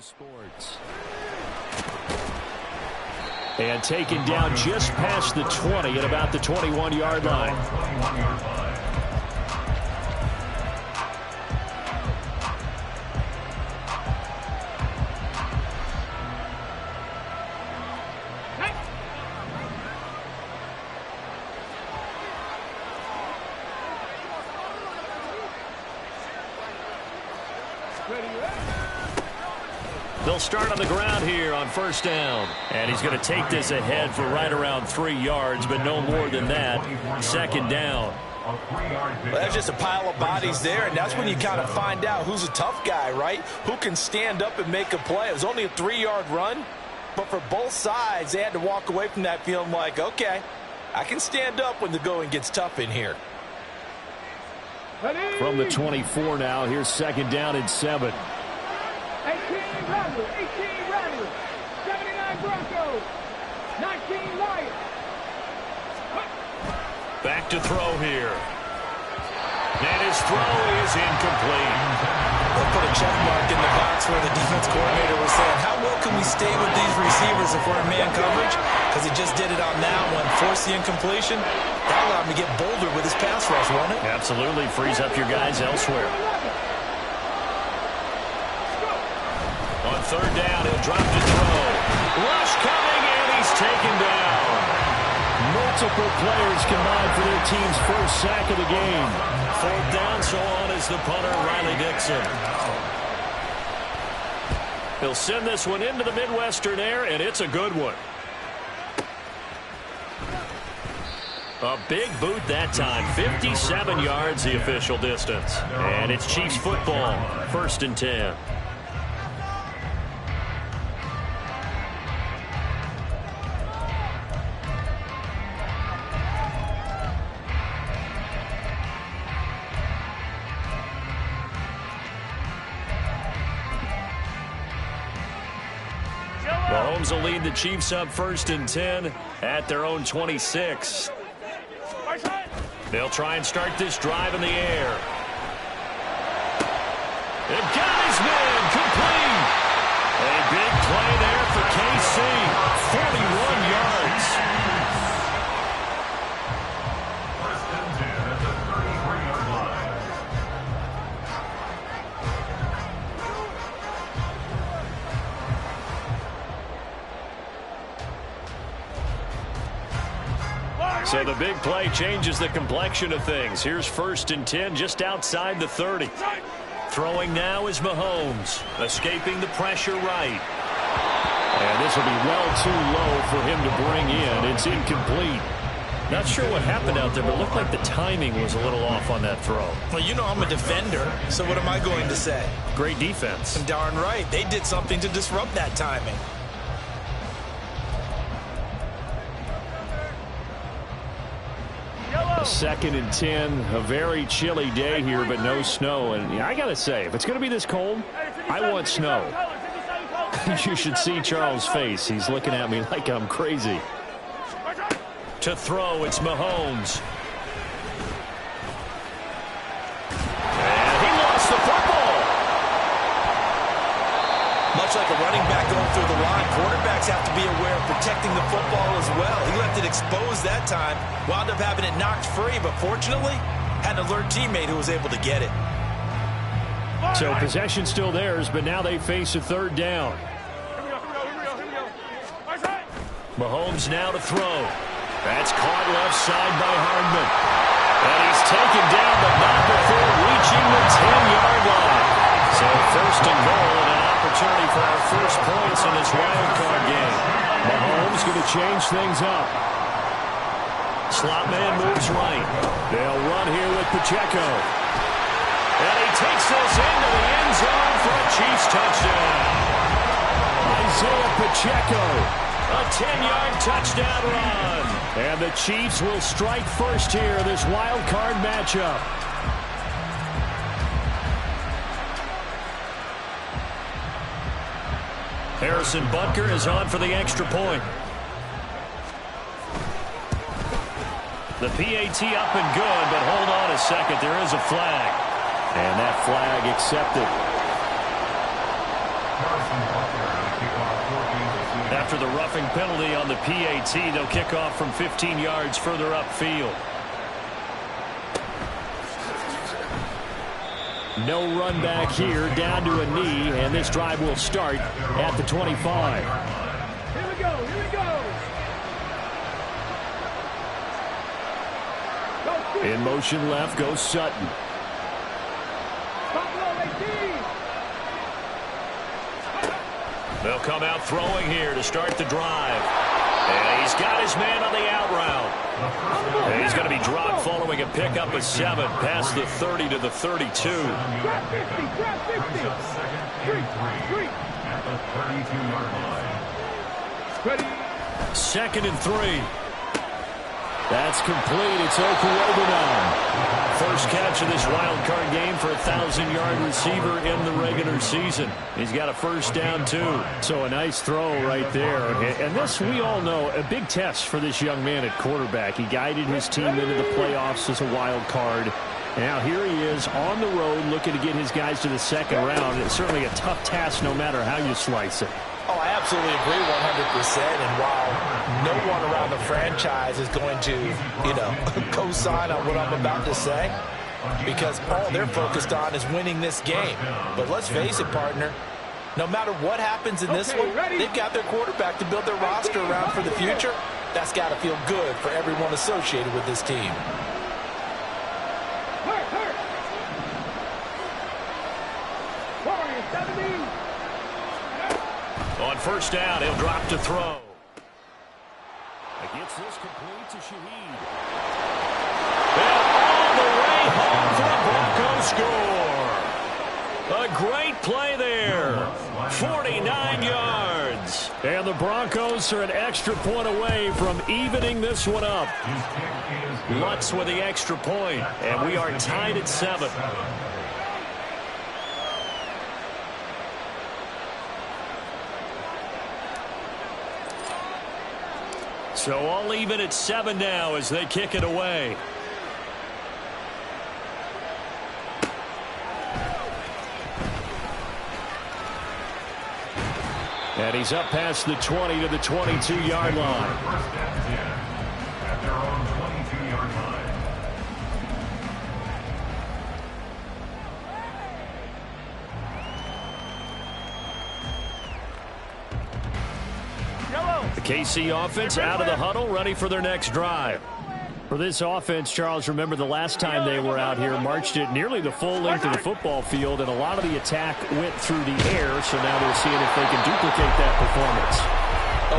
Sports. And taken down just past the 20 at about the 21-yard line. They'll start on the ground here on first down. And he's going to take this ahead for right around 3 yards, but no more than that. Second down. Well, that's just a pile of bodies there, and that's when you kind of find out who's a tough guy, right? Who can stand up and make a play. It was only a 3-yard run, but for both sides, they had to walk away from that feeling like, okay, I can stand up when the going gets tough in here. From the 24 now, here's second down and 7. 18 Rebels, 79 Broncos, 19 Lions. Back to throw here. And his throw is incomplete. They'll put a check mark in the box where the defense coordinator was saying, how well can we stay with these receivers if we're in man coverage? Because he just did it on that one. Force the incompletion. That allowed him to get bolder with his pass rush, won't it? Absolutely. Frees up your guys elsewhere. On third down, he'll drop to throw. Rush coming, and he's taken down. Multiple players combined for their team's first sack of the game. Fourth down, so on is the punter, Riley Dixon. He'll send this one into the Midwestern air, and it's a good one. A big boot that time. 57 yards the official distance. And it's Chiefs football. First and 10. Mahomes will lead the Chiefs up first and 10 at their own 26. They'll try and start this drive in the air. They've got his man complete. A big play there for KC. 41 yards. So the big play changes the complexion of things. Here's first and 10 just outside the 30. Throwing now is Mahomes, escaping the pressure right. And this will be well too low for him to bring in. It's incomplete. Not sure what happened out there, but it looked like the timing was a little off on that throw. Well, you know I'm a defender, so what am I going to say? Great defense. And darn right. They did something to disrupt that timing. Second and 10, a very chilly day here, but no snow. And I got to say, if it's going to be this cold, I want snow. You should see Charles' face. He's looking at me like I'm crazy. To throw, it's Mahomes. And he lost the football. Much like a running back going through the line, quarterbacks have to be aware of protecting the football as well. He left it exposed that time, wound up having it knocked free, but fortunately, had an alert teammate who was able to get it. So possession still theirs, but now they face a third down. Mahomes now to throw. That's caught left side by Hardman. And he's taken down, but not before reaching the 10-yard line. So first and goal, and an opportunity for our first points in this wild card game. Mahomes going to change things up. Slot man moves right. They'll run here with Pacheco. And he takes this into the end zone for a Chiefs touchdown. Isaiah Pacheco, a 10-yard touchdown run. And the Chiefs will strike first here in this wild card matchup. Harrison Butker is on for the extra point. The PAT up and good, but hold on a second. There is a flag. And that flag accepted. After the roughing penalty on the PAT, they'll kick off from 15 yards further upfield. No run back here, down to a knee, and this drive will start at the 25. Here we go, here we go. In motion left goes Sutton. They'll come out throwing here to start the drive. And he's got his man on the out route. And he's going to be dropped following a pickup of 7 past the 30 to the 32. Grab 50, grab 50. At the 32-yard line. Ready. 2nd and 3. That's complete. It's Okuobunan. First catch of this wild card game for a 1,000-yard receiver in the regular season. He's got a first down, too. So a nice throw right there. And this, we all know, a big test for this young man at quarterback. He guided his team into the playoffs as a wild card. Now here he is on the road looking to get his guys to the second round. It's certainly a tough task no matter how you slice it. Oh, I absolutely agree 100%. And while no one around the franchise is going to, co-sign on what I'm about to say, because all they're focused on is winning this game. But let's face it, partner, no matter what happens in this one, they've got their quarterback to build their roster around for the future. That's got to feel good for everyone associated with this team. On first down, he'll drop to throw. Gets this complete to Shaheed. And all the way home for a Bronco score. A great play there. 49 yards. And the Broncos are an extra point away from evening this one up. Lutz with the extra point, and we are tied at 7. So all even at 7 now as they kick it away. And he's up past the 20 to the 22-yard line. At their own 22-yard line. The KC offense out of the huddle, ready for their next drive. For this offense, Charles, remember the last time they were out here, marched it nearly the full length of the football field, and a lot of the attack went through the air, so now they're seeing if they can duplicate that performance.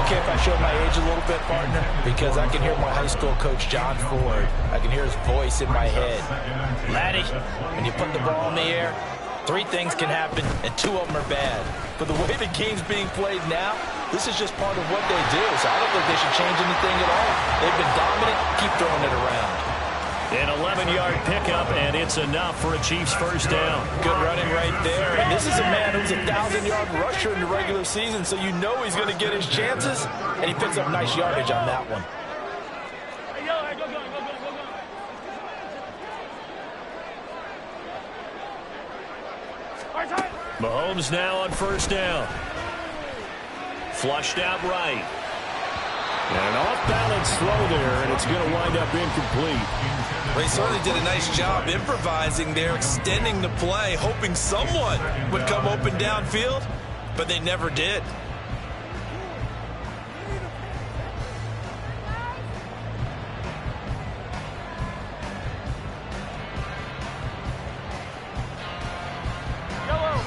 Okay, if I show my age a little bit, partner, because I can hear my high school coach, John Ford. I can hear his voice in my head. Laddie, when you put the ball in the air, 3 things can happen, and 2 of them are bad. But the way the game's being played now, this is just part of what they do, so I don't think they should change anything at all. They've been dominant. Keep throwing it around. An 11-yard pickup, and it's enough for a Chiefs first down. Good running right there. And this is a man who's a 1,000-yard rusher in the regular season, so you know he's going to get his chances, and he picks up nice yardage on that one. Mahomes now on first down. Flushed out right. And an off-balance throw there, and it's going to wind up incomplete. They certainly did a nice job improvising there, extending the play, hoping someone would come open downfield, but they never did.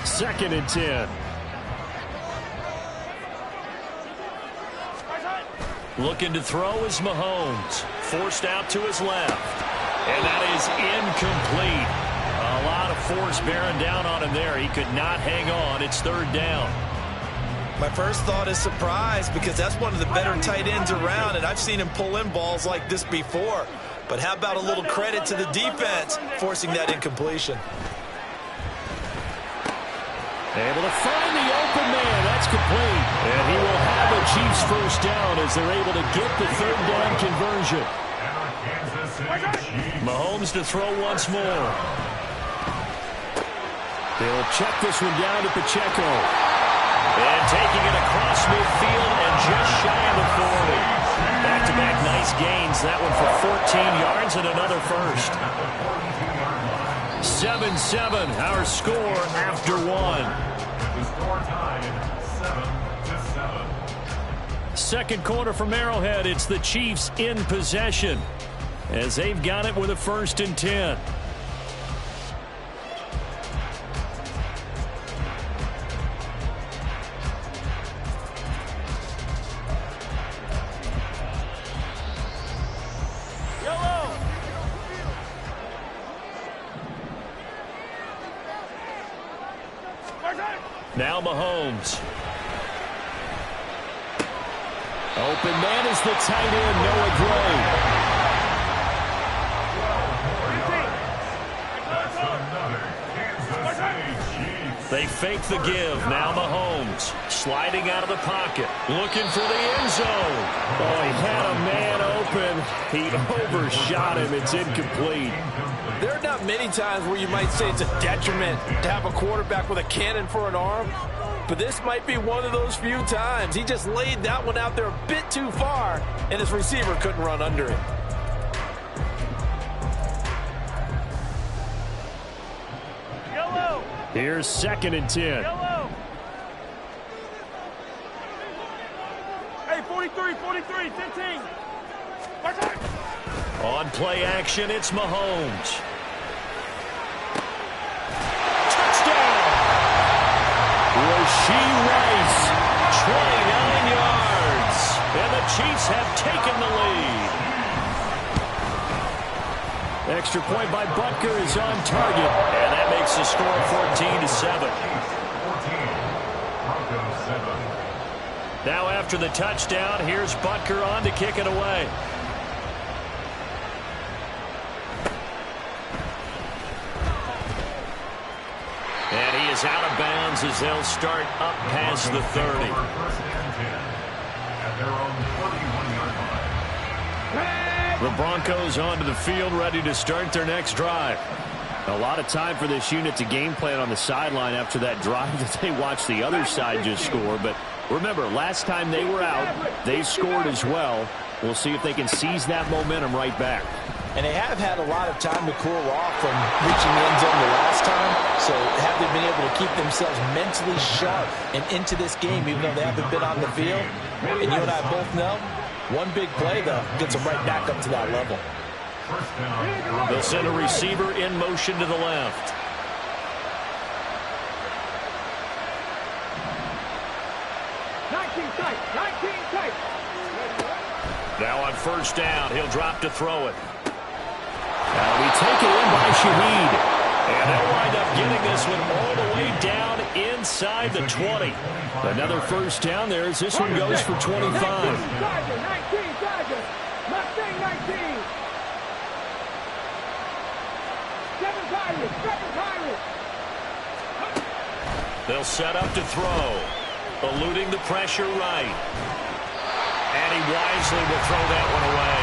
Second and 10. Looking to throw is Mahomes. Forced out to his left. And that is incomplete. A lot of force bearing down on him there. He could not hang on. It's 3rd down. My first thought is surprise, because that's one of the better tight ends around, and I've seen him pull in balls like this before. But how about a little credit to the defense forcing that incompletion? Able to find the open man. That's complete. And he will have a Chiefs first down as they're able to get the 3rd down conversion. Mahomes to throw once more. They'll check this one down to Pacheco. taking it across midfield and just shy of the 40. Back-to-back nice gains. That one for 14 yards and another first. 7-7, our score after one. The score tied 7-7. Second quarter from Arrowhead. It's the Chiefs in possession as they've got it with a 1st and 10. Now Mahomes. Open man is the tight end, Noah Gray. That's another Kansas City Chiefs. They fake the give. Now Mahomes sliding out of the pocket, looking for the end zone. Oh, he had a man open. He overshot him. It's incomplete. There are not many times where you might say it's a detriment to have a quarterback with a cannon for an arm, but this might be one of those few times. He just laid that one out there a bit too far, and his receiver couldn't run under it. Here's 2nd and 10. Hey, 43, 15. On play action, it's Mahomes. Touchdown! Rashee Rice, 29 yards. And the Chiefs have taken the lead. Extra point by Butker is on target. And that makes the score 14-7. 14, Broncos 7. Now after the touchdown, here's Butker on to kick it away. And he is out of bounds as they'll start up past the 30. 1st and 10 at their own 41-yard line. The Broncos onto the field, ready to start their next drive. A lot of time for this unit to game plan on the sideline after that drive that they watched the other side just score. But remember, last time they were out, they scored as well. We'll see if they can seize that momentum right back. And they have had a lot of time to cool off from reaching the end zone the last time. So have they been able to keep themselves mentally sharp and into this game, even though they haven't been on the field? And you and I both know, one big play, though, gets them right back up to that level. They'll send a receiver in motion to the left. Now on 1st down, he'll drop to throw it. Now we take it in by Shaheed. And they'll wind up getting this one all the way down inside the 20. Another 1st down there as this one goes for 25. They'll set up to throw. Eluding the pressure right. And he wisely will throw that one away.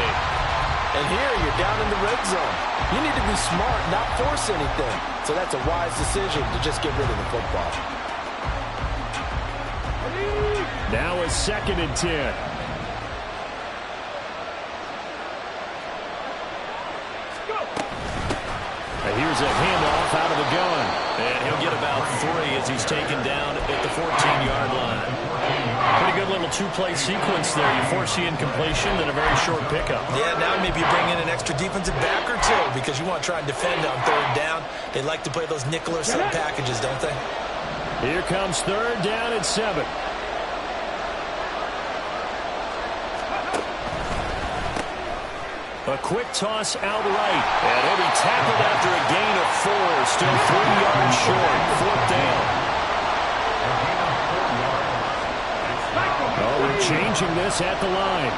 And here you're down in the red zone. You need to be smart, not force anything. So that's a wise decision to just get rid of the football. Now a 2nd and 10. And here's a handoff out of the gun. And he'll get about 3 as he's taken down at the 14-yard line. Pretty good little two-play sequence there. You force the incompletion, then a very short pickup. Yeah, now maybe you bring in an extra defensive back or two because you want to try and defend on 3rd down. They like to play those nickel or sub packages, don't they? Here comes 3rd down and 7. A quick toss out right. And he'll be tackled after a gain of 4. Still 3 yards short. 4th down. Oh, we're changing this at the line.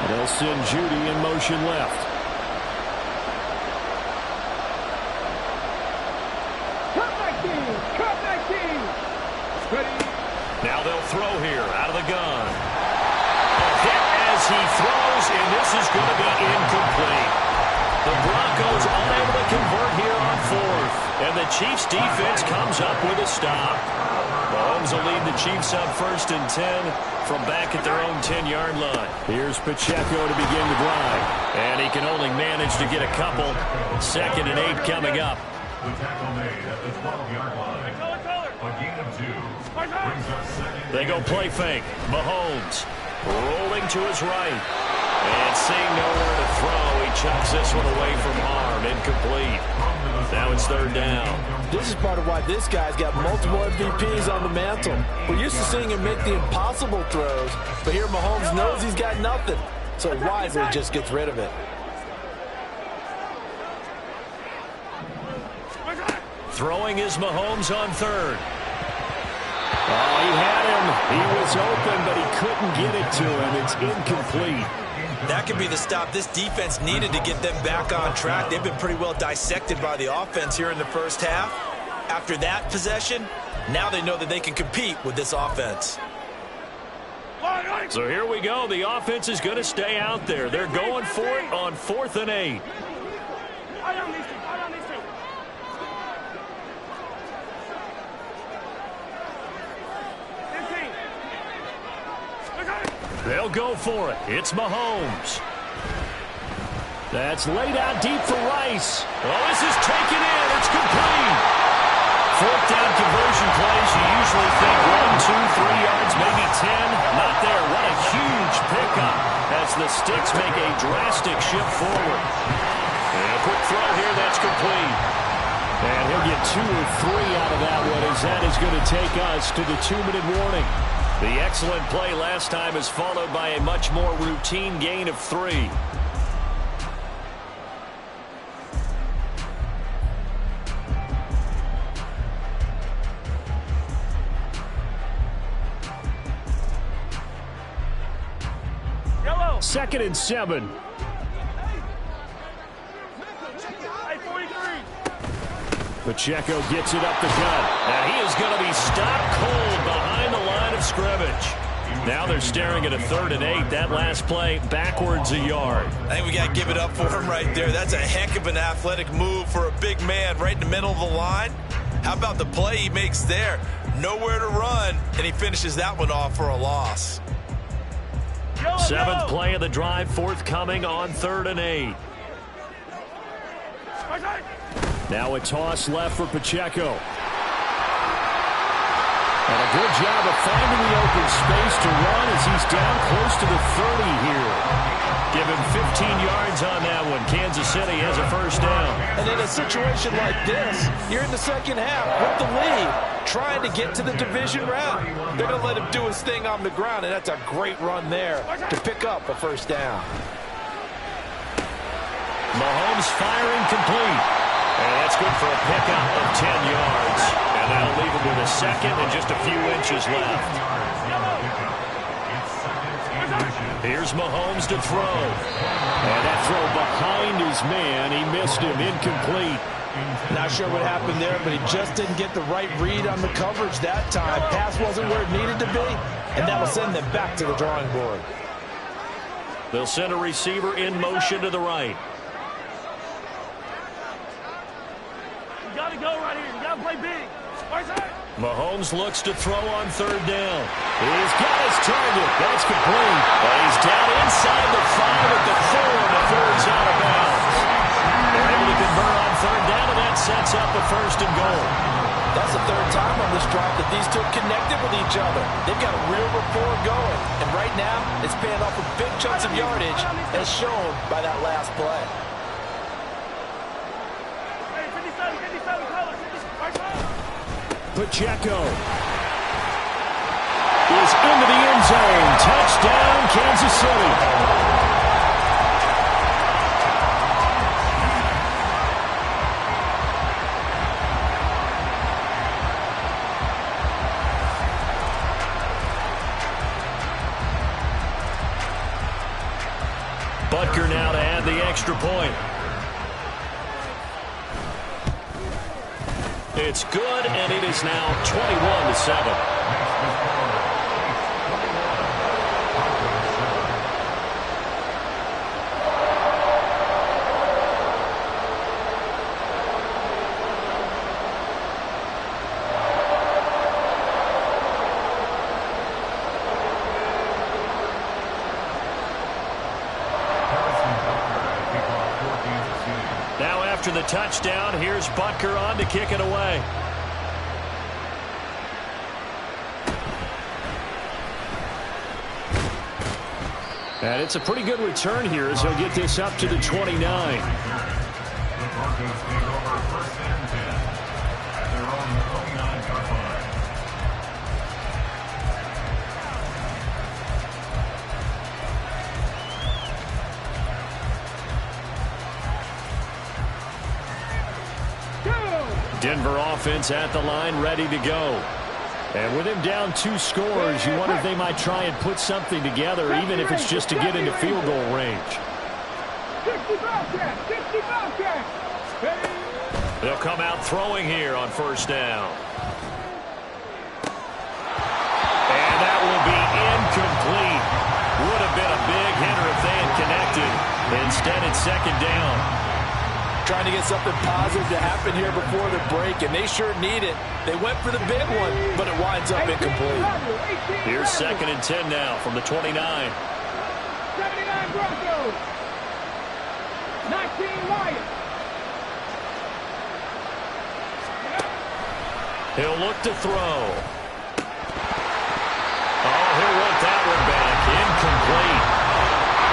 They'll send Judy in motion left. Now they'll throw here out of the gun. Hit as he throws, and this is going to be incomplete. The Broncos unable to convert here on 4th. And the Chiefs defense comes up with a stop. Mahomes will lead the Chiefs up 1st and 10 from back at their own 10-yard line. Here's Pacheco to begin the drive. And he can only manage to get a couple. 2nd and 8 coming up. The tackle made at the 12-yard line. A gain of 2. Brings us 2nd. They go play fake. Mahomes rolling to his right. And seeing nowhere to throw, he chucks this one away from harm. Incomplete. Now it's 3rd down. This is part of why this guy's got multiple MVPs on the mantle. We're used to seeing him make the impossible throws, but here Mahomes knows he's got nothing, so wisely just gets rid of it. Throwing is Mahomes on 3rd. Oh, he had him. He was open, but he couldn't get it to him. It's incomplete. That could be the stop this defense needed to get them back on track. They've been pretty well dissected by the offense here in the first half. After that possession, now they know that they can compete with this offense. So here we go. The offense is going to stay out there. They're going for it on 4th and 8. They'll go for it. It's Mahomes. That's laid out deep for Rice. Oh, this is taken in. It's complete. 4th down conversion plays. You usually think 1, 2, 3 yards, maybe 10. Not there. What a huge pickup as the Sticks make a drastic shift forward. And a quick throw here. That's complete. And he'll get 2 or 3 out of that one as that is going to take us to the 2-minute warning. The excellent play last time is followed by a much more routine gain of 3. Yellow. 2nd and 7. Pacheco gets it up the gut. And he is going to be stopped cold behind the line of scrimmage. Now they're staring at a 3rd and 8. That last play backwards a yard. I think we got to give it up for him right there. That's a heck of an athletic move for a big man right in the middle of the line. How about the play he makes there? Nowhere to run, and he finishes that one off for a loss. 7th play of the drive, forthcoming on 3rd and 8. Now a toss left for Pacheco. And a good job of finding the open space to run as he's down close to the 30 here. Give him 15 yards on that one. Kansas City has a 1st down. And in a situation like this, you're in the 2nd half with the lead, trying to get to the division round. They're going to let him do his thing on the ground, and that's a great run there to pick up a 1st down. Mahomes firing complete. And that's good for a pickup of 10 yards. And that'll leave him with a 2nd and just a few inches left. Here's Mahomes to throw. And that throw behind his man. He missed him. Incomplete. Not sure what happened there, but he just didn't get the right read on the coverage that time. Pass wasn't where it needed to be, and that'll send them back to the drawing board. They'll send a receiver in motion to the right. You got to go right here. You got to play big. Right side. Mahomes looks to throw on 3rd down. He's got his target. That's complete. But he's down inside the 5 at the 4, and the 4's out of bounds. They're able to convert on 3rd down, and that sets up a 1st and goal. That's the 3rd time on this drive that these two connected with each other. They've got a real rapport going. And right now, it's paying off with big chunks of yardage, as shown by that last play. Hey, 57, color. Right side. Pacheco is into the end zone. Touchdown, Kansas City. Butker now to add the extra point. It's good, and it is now 21-7. after the touchdown. Here's Butker on to kick it away. And it's a pretty good return here as he'll get this up to the 29. The Broncos take over 1st and 10 at their own 29-yard line. Denver offense at the line, ready to go. And with him down 2 scores, you wonder if they might try and put something together, even if it's just to get into field goal range. They'll come out throwing here on 1st down. And that will be incomplete. Would have been a big hitter if they had connected. Instead, it's 2nd down. Trying to get something positive to happen here before the break, and they sure need it. They went for the big one, but it winds up incomplete. Here's 2nd and 10 now from the 29. 79 Broncos. 19 Lions. He'll look to throw. Oh, he'll want that one back. Incomplete.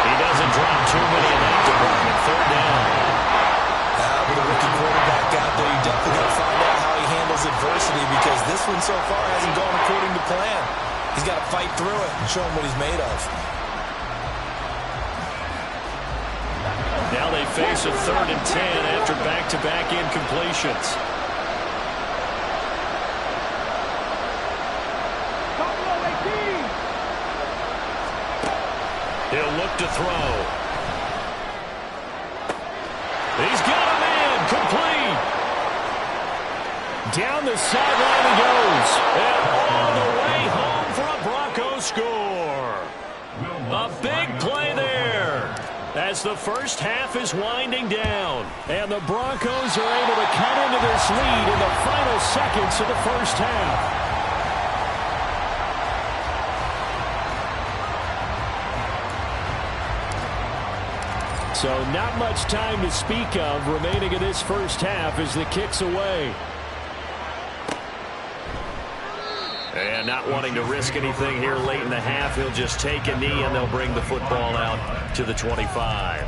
He doesn't drop too many in that department. 3rd down. With a rookie quarterback out there, you definitely got to find out how he handles adversity, because this one so far hasn't gone according to plan. He's got to fight through it and show him what he's made of. Now they face a 3rd and 10 after back-to-back incompletions. He'll look to throw. He's got him in. Complete. Down the sideline he goes. And all the way home for a Broncos score. A big play there as the first half is winding down. And the Broncos are able to cut into this lead in the final seconds of the first half. So not much time to speak of remaining in this first half as the kick's away. And not wanting to risk anything here late in the half, he'll just take a knee and they'll bring the football out to the 25.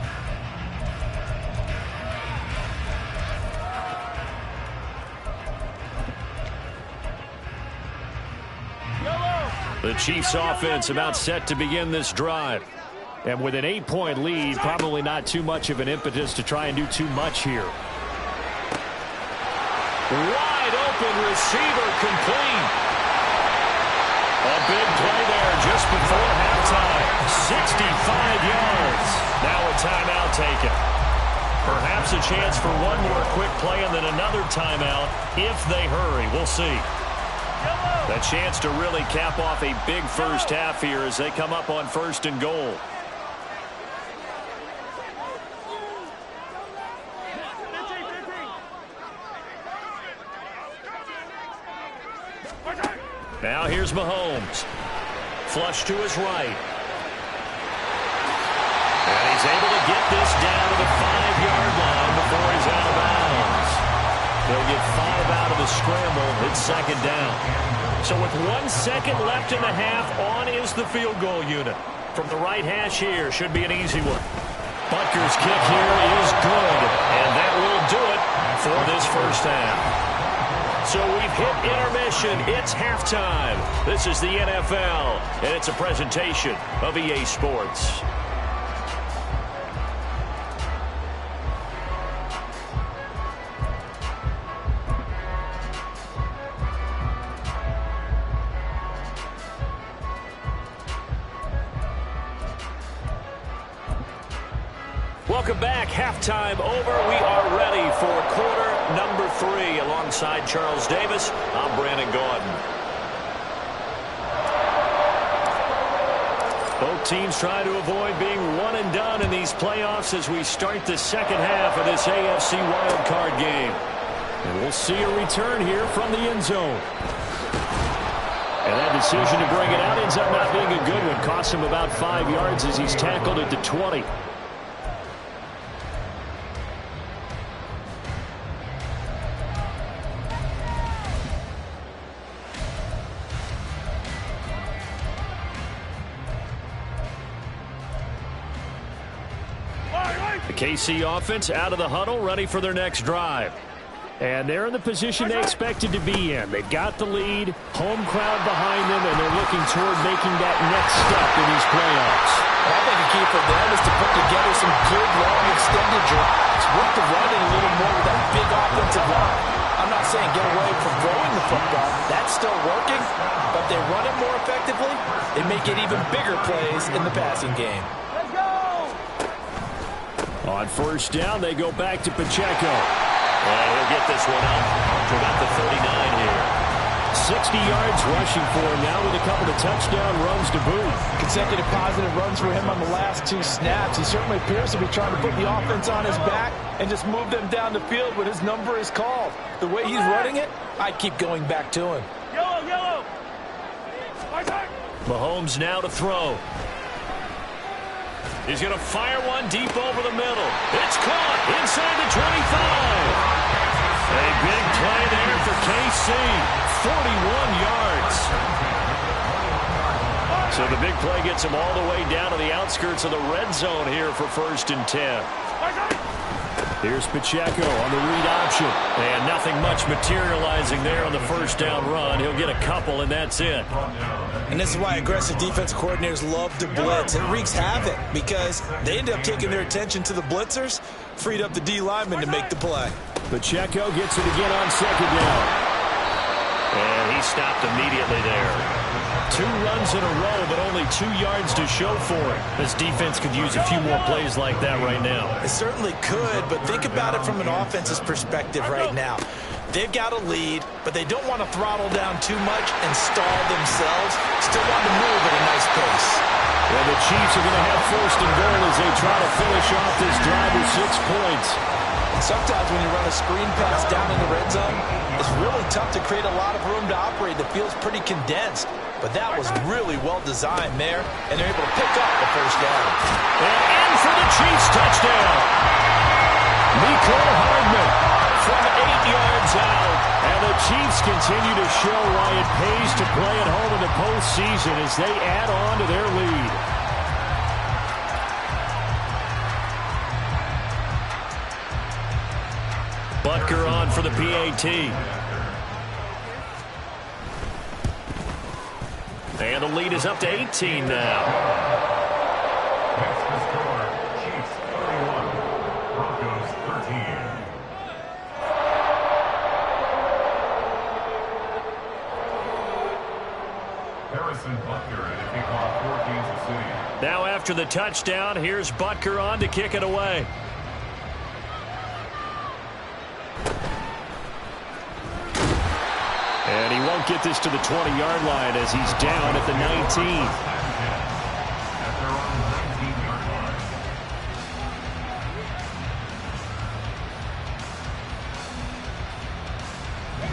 The Chiefs offense about set to begin this drive. And with an 8-point lead, probably not too much of an impetus to try and do too much here. Wide open receiver, complete. A big play there just before halftime. 65 yards. Now a timeout taken. Perhaps a chance for one more quick play and then another timeout if they hurry. We'll see. A chance to really cap off a big first half here as they come up on 1st and goal. Now here's Mahomes. Flush to his right. And he's able to get this down to the 5-yard line before he's out of bounds. They'll get 5 out of the scramble. It's 2nd down. So with 1 second left in the half, on is the field goal unit. From the right hash here, should be an easy one. Butker's kick here is good. And that will do it for this first half. So we've hit intermission. It's halftime. This is the NFL, and it's a presentation of EA Sports. Welcome back. Halftime over. We are ready for quarter number 3. Alongside Charles Davis, I'm Brandon Gaudin. Both teams try to avoid being one and done in these playoffs as we start the second half of this AFC wildcard game. And we'll see a return here from the end zone. And that decision to bring it out ends up not being a good one. Costs him about 5 yards as he's tackled at the 20. KC offense out of the huddle, ready for their next drive. And they're in the position they expected to be in. They've got the lead, home crowd behind them, and they're looking toward making that next step in these playoffs. I think the key for them is to put together some good, long, extended drives. Work the running a little more with that big offensive line. I'm not saying get away from throwing the football. That's still working, but they run it more effectively. They make it even bigger plays in the passing game. Let's go! On first down, they go back to Pacheco. And he'll get this one up to about the 39 here. 60 yards rushing for him now with a couple of touchdown runs to boot. Consecutive positive runs for him on the last 2 snaps. He certainly appears to be trying to put the offense on his back and just move them down the field when his number is called. The way he's running it, I'd keep going back to him. Yellow, yellow! Mahomes now to throw. He's going to fire one deep over the middle. It's caught inside the 25. A big play there for KC. 41 yards. So the big play gets him all the way down to the outskirts of the red zone here for 1st and 10. Here's Pacheco on the read option. And nothing much materializing there on the first down run. He'll get a couple, and that's it. And this is why aggressive defense coordinators love to blitz. It wreaks havoc because they end up taking their attention to the blitzers, freed up the D lineman to make the play. Pacheco gets it again on 2nd down. And he stopped immediately there. 2 runs in a row, but only 2 yards to show for it. This defense could use a few more plays like that right now. It certainly could, but think about it from an offense's perspective right now. They've got a lead, but they don't want to throttle down too much and stall themselves. Still want to move at a nice pace. Well, the Chiefs are going to have 1st and goal as they try to finish off this drive with 6 points. Sometimes when you run a screen pass down in the red zone, it's really tough to create a lot of room to operate. The field's pretty condensed. But that was really well designed there, and they're able to pick up the 1st down. And in for the Chiefs touchdown. Mecole Hardman from 8 yards out. And the Chiefs continue to show why it pays to play at home in the postseason as they add on to their lead. Butker on for the PAT. And the lead is up to 18 now. Next to score, Chiefs 31, Broncos 13. Harrison Butker at a kickoff for Kansas City. Now after the touchdown, here's Butker on to kick it away. And he won't get this to the 20-yard line as he's down at the 19. At their own 19-yard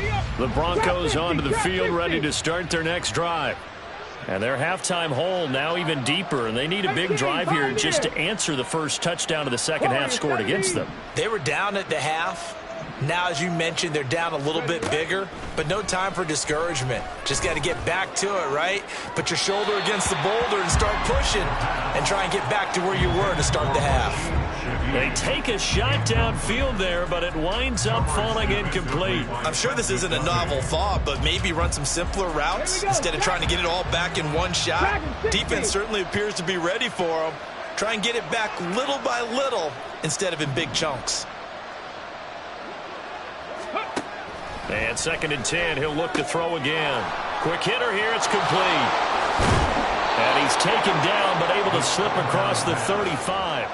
line. The Broncos onto the field, ready to start their next drive. And their halftime hole now even deeper, and they need a big drive here just to answer the first touchdown of the second half scored against them. They were down at the half. Now, as you mentioned, they're down a little bit bigger, but no time for discouragement. Just got to get back to it, right? Put your shoulder against the boulder and start pushing and try and get back to where you were to start the half. They take a shot downfield there, but it winds up falling incomplete. I'm sure this isn't a novel thought, but maybe run some simpler routes instead of trying to get it all back in one shot. Defense certainly appears to be ready for them. Try and get it back little by little instead of in big chunks. And 2nd and 10, he'll look to throw again. Quick hitter here, it's complete. And he's taken down, but able to slip across the 35.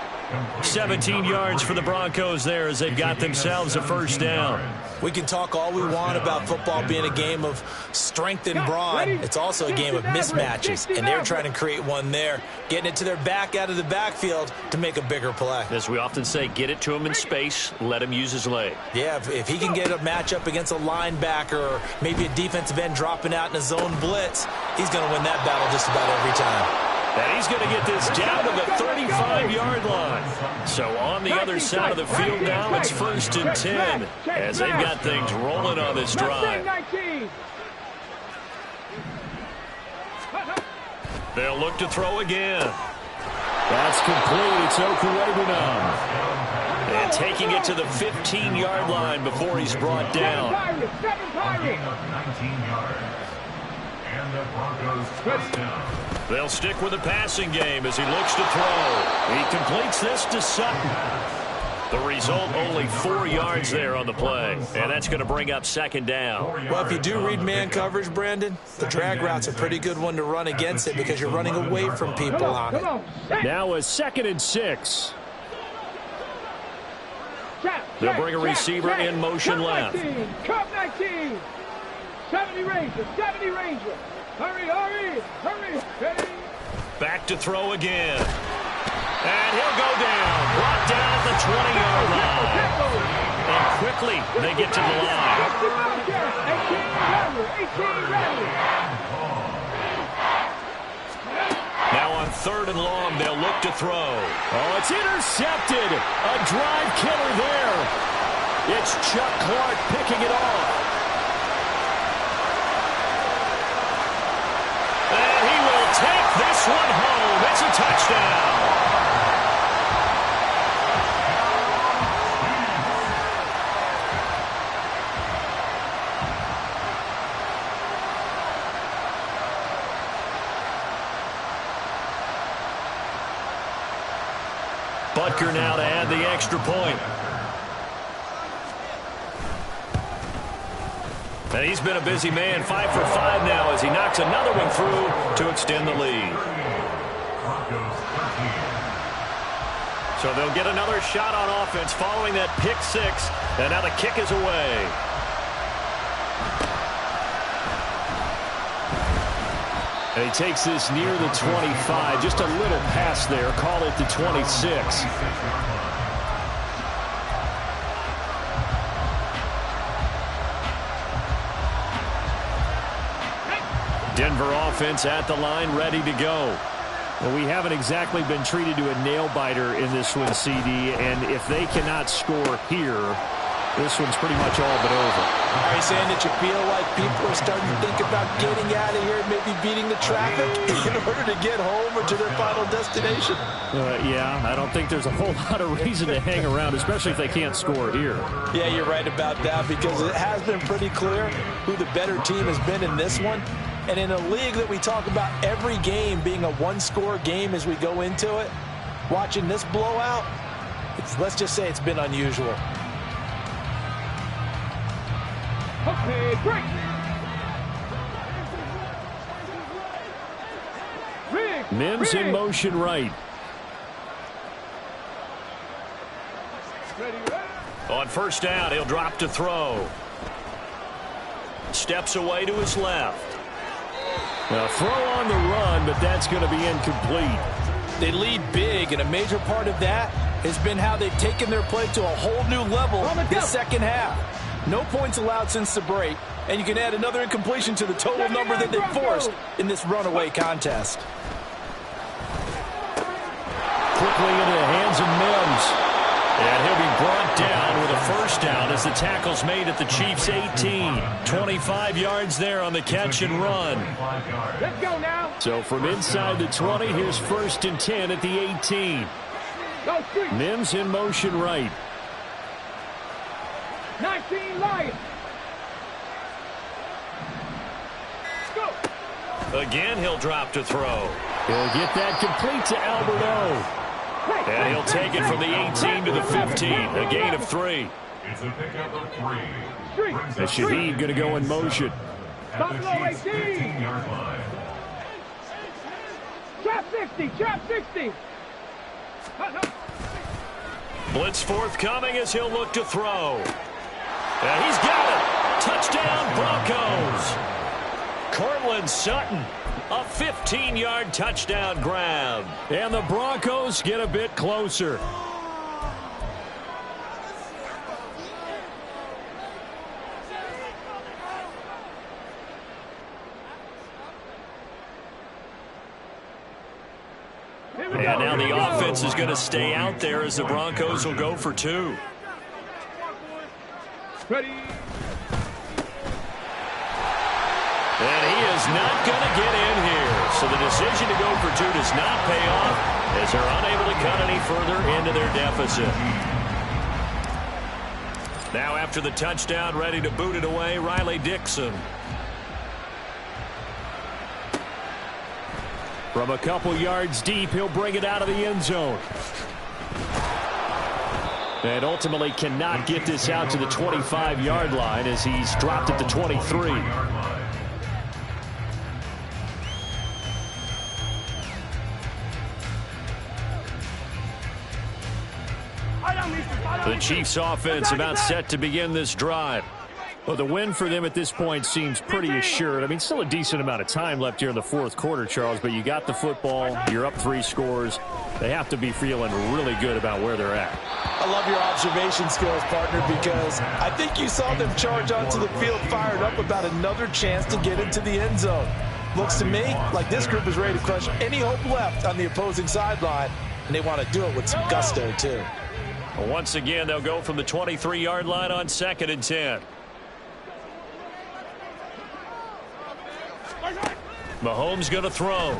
17 yards for the Broncos there as they've got themselves a 1st down. We can talk all we want about football being a game of strength and brawn. It's also a game of mismatches, and they're trying to create one there, getting it to their back out of the backfield to make a bigger play. As we often say, get it to him in space, let him use his leg. Yeah, if he can get a matchup against a linebacker or maybe a defensive end dropping out in a zone blitz, he's going to win that battle just about every time. And he's going to get this down to the 35-yard line. So on the other side of the field now, it's 1st and 10 as they've got things rolling on this drive. They'll look to throw again. That's complete. It's Okuwebunam. And taking it to the 15-yard line before he's brought down. They'll stick with the passing game as he looks to throw. He completes this to Sutton. The result, only 4 yards there on the play. And that's going to bring up second down. Well, if you do read man coverage, Brandon, the drag route's a pretty good one to run against it because you're running away from people on it. Now a 2nd and 6. They'll bring a receiver in motion left. Cup 19. 70 Ranger. 70 Ranger. Hurry, hurry, hurry. Ready. Back to throw again. And he'll go down. Brought down at the 20-yard line. And quickly they get to the line. 18 ready. Now on 3rd and long, they'll look to throw. Oh, it's intercepted. A drive killer there. It's Chuck Clark picking it off. And he will take this one home. It's a touchdown. Butker now to add the extra point. And he's been a busy man, 5 for 5 now as he knocks another one through to extend the lead. So they'll get another shot on offense following that pick 6, and now the kick is away. And he takes this near the 25. Just a little pass there. Call it the 26. Denver offense at the line, ready to go. Well, we haven't exactly been treated to a nail-biter in this one, CD. And if they cannot score here, this one's pretty much all but over. Are you saying that you feel like people are starting to think about getting out of here and maybe beating the traffic in order to get home or to their final destination? Yeah, I don't think there's a whole lot of reason to hang around, especially if they can't score here. Yeah, you're right about that because it has been pretty clear who the better team has been in this one. And in a league that we talk about every game being a one-score game as we go into it, watching this blowout, let's just say it's been unusual. Okay, break. Mims in motion right. Ready, ready. On 1st down, he'll drop to throw. Steps away to his left. Now throw on the run, but that's going to be incomplete. They lead big, and a major part of that has been how they've taken their play to a whole new level this second half. No points allowed since the break, and you can add another incompletion to the total number that they forced in this runaway contest. Quickly into the hands of Mims. And he'll be brought down with a 1st down as the tackle's made at the Chiefs' 18. 25 yards there on the catch and run. Let's go now. So from inside the 20, here's 1st and 10 at the 18. Go street. Mims in motion right. 19 Lions. Go. Again, he'll drop to throw. He'll get that complete to Alberto. And he'll take it from the 18 to the 15. A gain of 3. It's a pickup of 3. And Shaheed going to go in motion. Buffalo 18. Yard line. Trap 60. Trap 60. Blitz forthcoming as he'll look to throw. And he's got it. Touchdown, Broncos. Cortland Sutton, a 15-yard touchdown grab. And the Broncos get a bit closer. And now the offense is going to stay out there as the Broncos will go for 2. Ready. And he is not going to get in here. So the decision to go for two does not pay off as they're unable to cut any further into their deficit. Now after the touchdown, ready to boot it away, Riley Dixon. From a couple yards deep, he'll bring it out of the end zone. And ultimately cannot get this out to the 25-yard line as he's dropped at the 23. The Chiefs offense about set to begin this drive. Well, the win for them at this point seems pretty assured. I mean, still a decent amount of time left here in the fourth quarter, Charles, but you got the football, you're up 3 scores. They have to be feeling really good about where they're at. I love your observation skills, partner, because I think you saw them charge onto the field fired up about another chance to get into the end zone. Looks to me like this group is ready to crush any hope left on the opposing sideline, and they want to do it with some gusto, too. Well, once again, they'll go from the 23-yard line on 2nd and 10. Mahomes going to throw.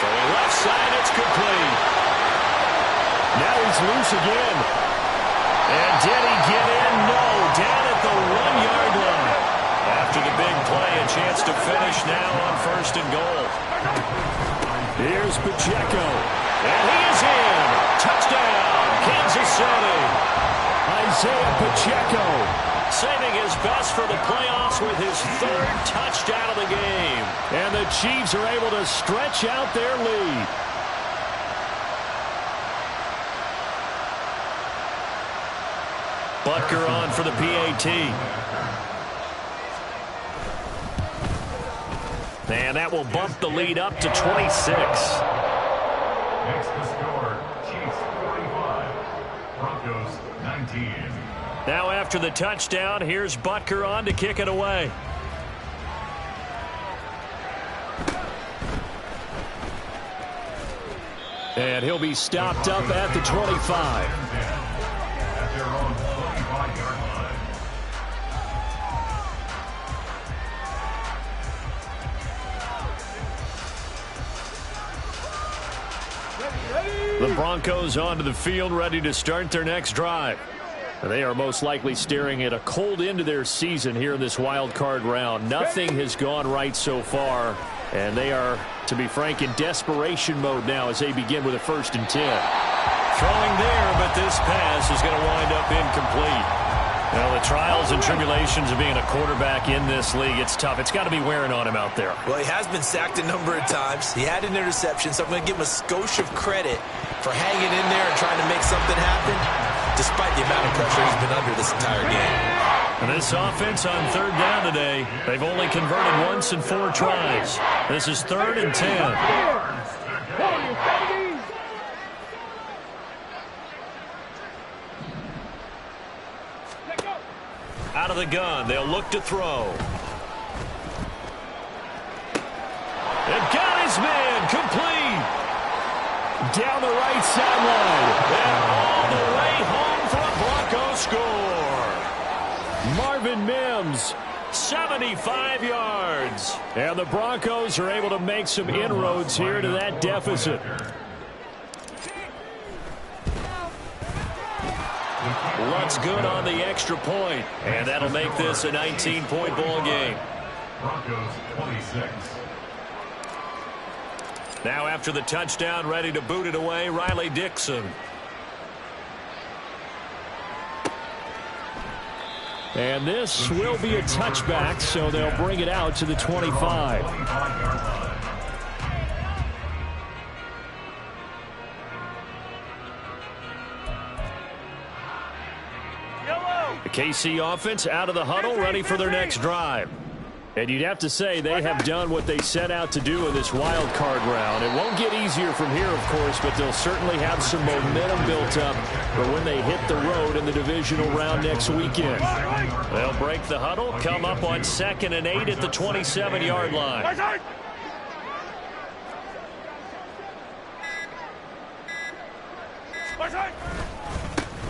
Throwing left side, it's complete. Now he's loose again. And did he get in? No, down at the 1-yard line. After the big play, a chance to finish now on 1st and goal. Here's Pacheco. And he is in. Touchdown, Kansas City. Isaiah Pacheco saving his best for the playoffs with his 3rd touchdown of the game. And the Chiefs are able to stretch out their lead. Butker on for the PAT. And that will bump the lead up to 26. Next to score, Chiefs 45, Broncos 19. Now after the touchdown, here's Butker on to kick it away. And he'll be stopped up at the 25. At their own 25-yard line. The Broncos onto the field, ready to start their next drive. They are most likely staring at a cold end to their season here in this wild card round. Nothing has gone right so far, and they are, to be frank, in desperation mode now as they begin with a 1st and 10. Throwing there, but this pass is going to wind up incomplete. Now, the trials and tribulations of being a quarterback in this league, it's tough. It's got to be wearing on him out there. Well, he has been sacked a number of times. He had an interception, so I'm going to give him a skosh of credit for hanging in there and trying to make something happen, despite the amount of pressure he's been under this entire game. And this offense on 3rd down today, they've only converted once in 4 tries. This is 3rd and 10. Out of the gun, they'll look to throw. And got his man, complete. Down the right sideline. And all the way home for a Broncos score. Marvin Mims, 75 yards. And the Broncos are able to make some inroads here to that deficit. Luntz good on the extra point, and that'll make this a 19-point ball game. Broncos 26. Now after the touchdown, ready to boot it away, Riley Dixon. And this will be a touchback, so they'll bring it out to the 25. The KC offense out of the huddle, ready for their next drive. And you'd have to say they have done what they set out to do in this wild card round. It won't get easier from here, of course, but they'll certainly have some momentum built up for when they hit the road in the divisional round next weekend. They'll break the huddle, come up on 2nd and 8 at the 27-yard line.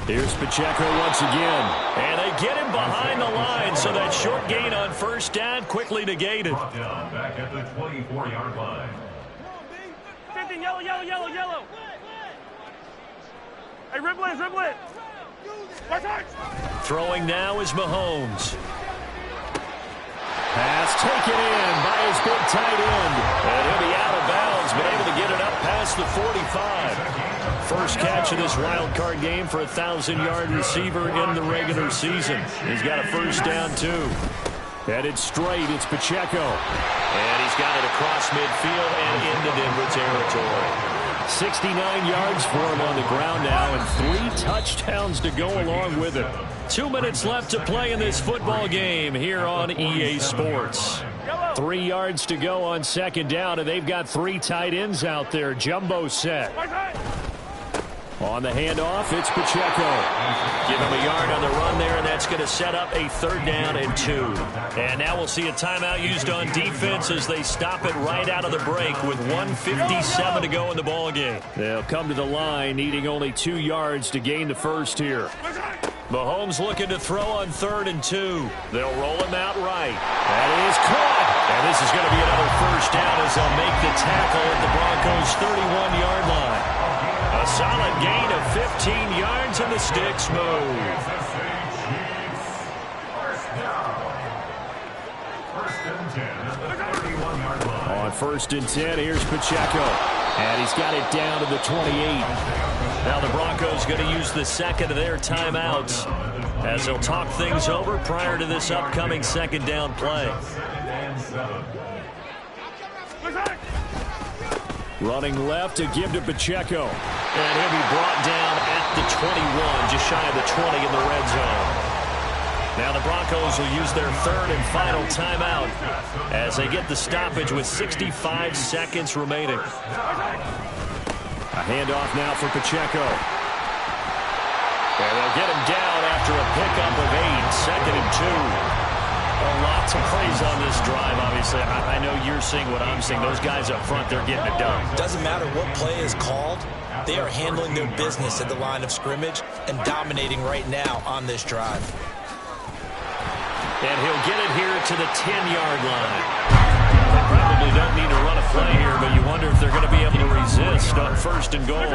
Here's Pacheco once again. And they get him behind the line, And so that short gain on first down quickly negated. Brought down back at the 24-yard line. 50, yellow, yellow, yellow, yellow. Hey, rib blitz, rib blitz. Throwing now is Mahomes. Pass taken in by his big tight end. And he'll be out of bounds, but able to get it up past the 45. First catch of this wild card game for a 1,000-yard receiver in the regular season. He's got a first down, too. Headed straight, it's Pacheco. And he's got it across midfield and into Denver territory. 69 yards for him on the ground now, and 3 touchdowns to go along with it. 2 minutes left to play in this football game here on EA Sports. 3 yards to go on second down, and they've got 3 tight ends out there. Jumbo set. On the handoff, it's Pacheco. Give him a yard on the run there, and that's going to set up a 3rd down and 2. And now we'll see a timeout used on defense as they stop it right out of the break with 1:57 to go in the ball game. They'll come to the line, needing only 2 yards to gain the first here. Mahomes looking to throw on 3rd and 2. They'll roll him out right. That is caught. And this is going to be another first down as they'll make the tackle at the Broncos' 31-yard line. A solid gain of 15 yards, and the sticks move. On 1st and 10, here's Pacheco. And he's got it down to the 28. Now the Broncos going to use the second of their timeouts as they'll talk things over prior to this upcoming 2nd down play. Running left to give to Pacheco. And he'll be brought down at the 21, just shy of the 20 in the red zone. Now the Broncos will use their 3rd and final timeout as they get the stoppage with 65 seconds remaining. A handoff now for Pacheco. And they'll get him down after a pickup of 8, 2nd and 2. A lot to praise on this drive, obviously. I know you're seeing what I'm seeing. Those guys up front, they're getting it done. Doesn't matter what play is called. They are handling their business at the line of scrimmage and dominating right now on this drive. And he'll get it here to the 10-yard line. They probably don't need to run a play here, but you wonder if they're going to be able to resist on 1st and goal.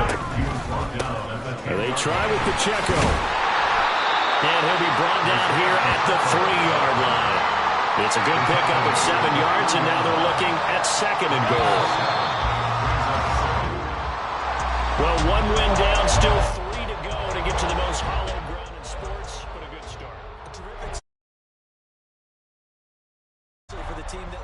They try with Pacheco. And he'll be brought down here at the 3-yard line. It's a good pickup of 7 yards, and now they're looking at 2nd and goal. Well, 1 win down, still 3 to go to get to the most hallowed ground in sports, but a good start. For the team that